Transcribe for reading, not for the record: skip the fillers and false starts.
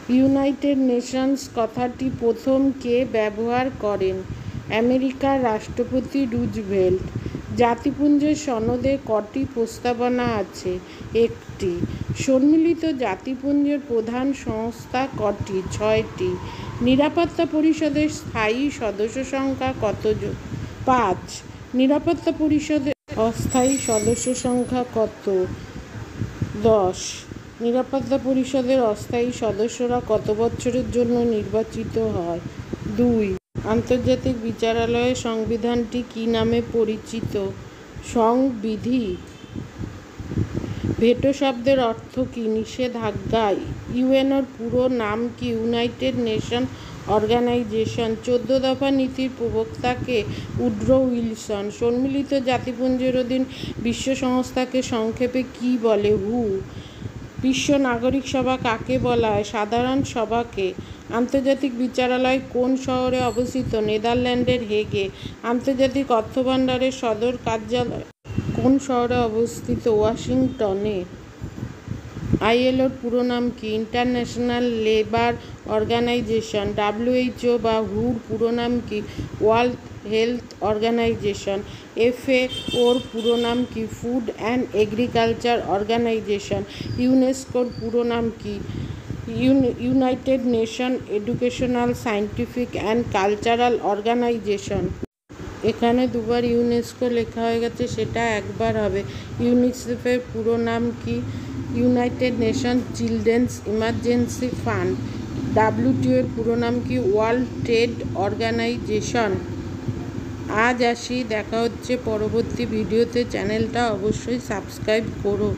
United Nations কথাটি প্রথম কে ব্যবহার করেন? আমেরিকার রাষ্ট্রপতি রুজভেল্ট। জাতিপুঞ্জের সনদে কটি প্রস্তাবনা আছে? একটি। সম্মিলিত জাতিপুঞ্জের প্রধান সংস্থা কটি? 6টি। নিরাপত্তা পরিষদের স্থায়ী সদস্য সংখ্যা কতজন? 5। নিরাপত্তা পরিষদের অস্থায়ী সদস্য সংখ্যা কত? 10। নিরাপত্তা পরিষদের অস্থায়ী সদস্যরা কত বছরের জন্য নির্বাচিত হয়? 2। আন্তর্জাতিক বিচারালয়ের সংবিধানটি কী নামে পরিচিত? সংবিধি। ভেটো শব্দের অর্থ কী? নিষেধাজ্ঞা। ইউএনওর পুরো নাম কি? United nation organisation. 14 দফা নীতির প্রবক্তাকে উড্রো উইলসন। সম্মিলিত জাতিপুঞ্জের অধীন বিশ্ব সংস্থাকে সংক্ষেপে কী বলে? হু। বিশ্ব নাগরিক সভা কাকে বলা হয়? সাধারণ সভাকে। আন্তর্জাতিক বিচারালয় কোন শহরে অবস্থিত? নেদারল্যান্ডের হেগে। আন্তর্জাতিক অর্থভাণ্ডারের সদর কার্যালয় কোন শহরে অবস্থিত? ওয়াশিংটনে। আইএলওর পুরো নাম কি? International labour organisation. ডাব্লিউএইচও বা হুর পুরো নাম কি? World health organisation. এফএওর পুরো নাম কি? Food and agriculture organization. ইউনেস্কোর পুরো নাম কি? United nation educational scientific and cultural organization. এখানে দুবার ইউনেস্কো লেখা হয়ে গেছে, সেটা একবার হবে। ইউনিসেফের পুরো নাম কি? United nation children's emergency fund. WTO এর পুরো নাম কি? World trade organization. আজ আসি, দেখা হচ্ছে পরবর্তী ভিডিওতে। চ্যানেলটা অবশ্যই সাবস্ক্রাইব করো।